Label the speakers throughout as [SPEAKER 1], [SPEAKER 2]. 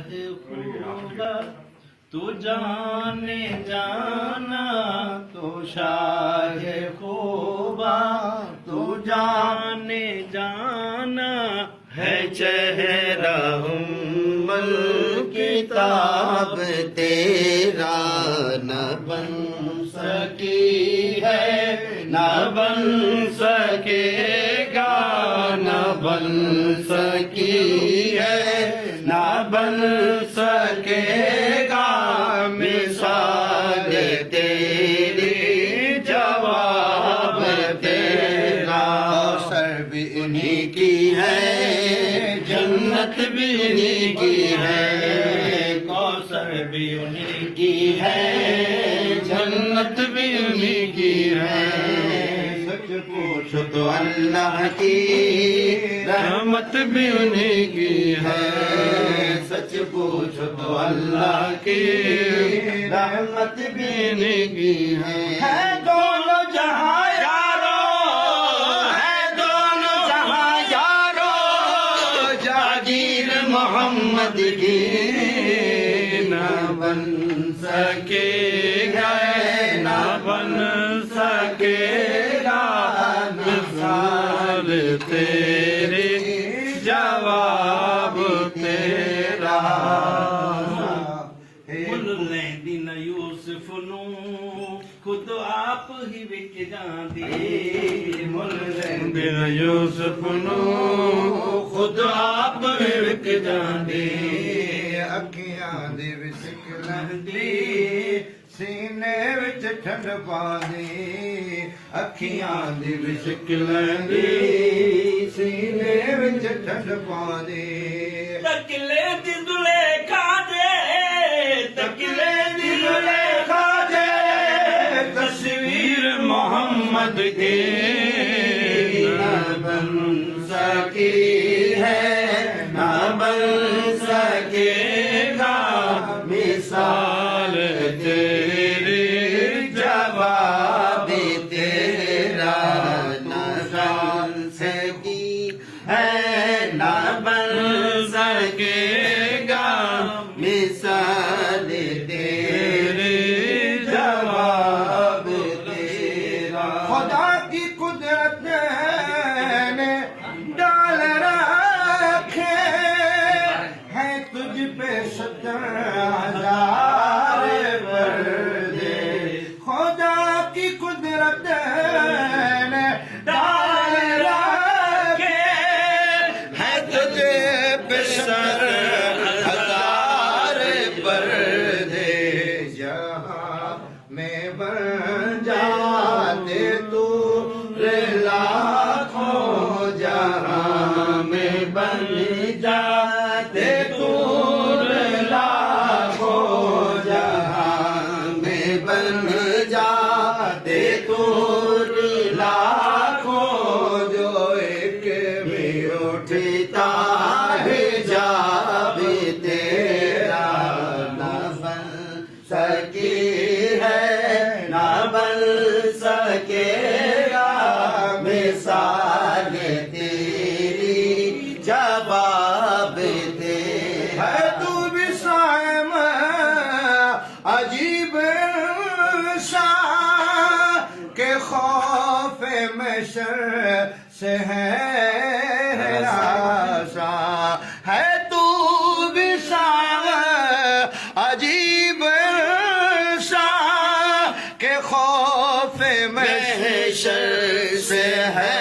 [SPEAKER 1] ہے خوبا تو جانے جانا تو شاہ خوبا تو جانے جانا ہے چہرہ کتاب تیرا نہ بن سکی ہے نہ بن سکے گا نہ بن سکی ہے نہ بن سکے گا مثال تیری جواب تیرا سر بھی انہی کی ہے جنت بھی انہی کی ہے کوثر بھی انہی کی ہے جنت بھی انہی کی ہے سچ پوچھو تو اللہ کی رحمت بھی انہی کی ہے سچ پوچھو تو اللہ کی رحمت بھی انہی کی ہے دونوں جہاں یارو ہے دونوں جہاں یارو جاگیر محمد کی نہ بن سکے گا نہ بن سکے گا مثال تیری جواب تیرا مل دن یوسف نو خود آپ ہی وک جاندے مل دن یوسف نو خود آپ ہی وک جاندے
[SPEAKER 2] ਅੱਖੀਆਂ ਦੇ ਵਿੱਚ ਸਿਕਲੰਦੀ ਸੀਨੇ ਵਿੱਚ ਠੰਡ ਪਾਉਂਦੀ ਅੱਖੀਆਂ ਦੇ ਵਿੱਚ ਸਿਕਲੰਦੀ ਸੀਨੇ ਵਿੱਚ ਠੰਡ ਪਾਉਂਦੀ
[SPEAKER 1] ਤਕਲੇ ਦੀ ਦੁਲੇਖਾ ਦੇ ਤਕਲੇ ਦੀ ਦੁਲੇਖਾ ਦੇ ਤਸਵੀਰ ਮੁਹੰਮਦ ਦੀ ਨਾ ਬਨ ਸਕੀ ਹੈ ਨਾ ਬਨ سکے گا مثال تیری جواب تیرا نہ بن سکی ہے نہ بن سکے گا مثال تیری جواب تیرا
[SPEAKER 2] خدا کی قدرت نے ڈال رکھے تجھ پہ 70,000 پردے خدا کی قدرت نے ڈال رکھے
[SPEAKER 1] ہے تجھے پہ 70,000 پردے
[SPEAKER 2] جہاں میں بن جاتے تو لاکھوں
[SPEAKER 1] جہاں میں بن جاتے دور لاکھوں جہاں میں بن جاتے دور لاکھوں
[SPEAKER 2] جو ایک بھی
[SPEAKER 1] اٹھتا ہے جاب تیرا نہ بن سکی ہے نہ بن سکے گا مثال تیری جواب تیرا
[SPEAKER 2] ہے تو بھی صائم عجیب سا کہ خوف محشر سے ہے ہراساں ہے تو بھی صائم عجیب سا کہ خوف محشر سے ہے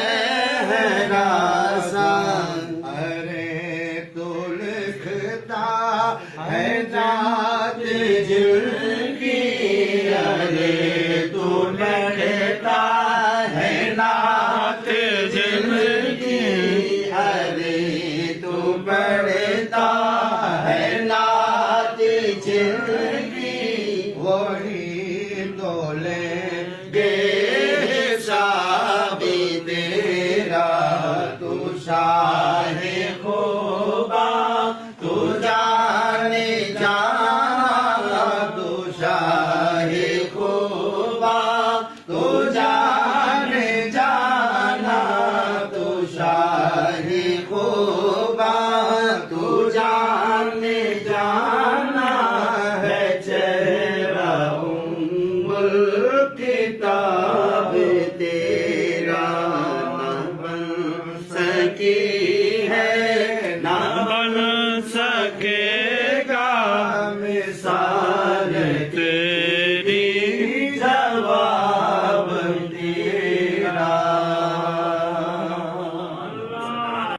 [SPEAKER 2] ہراساں ارے تو لکھتا ہے ذات
[SPEAKER 1] جل کی ارے تو لکھتا ہے نعت جل کی ارے تو پڑھتا ہے نعت جل کی
[SPEAKER 2] وہی تو لیں
[SPEAKER 1] گے حساب تیرا تو شاہ خوبا تو جانے جانا تو شاہ خوبا تو جانے جانا تو شاہ خوبا تو جانے جانا اٹھتا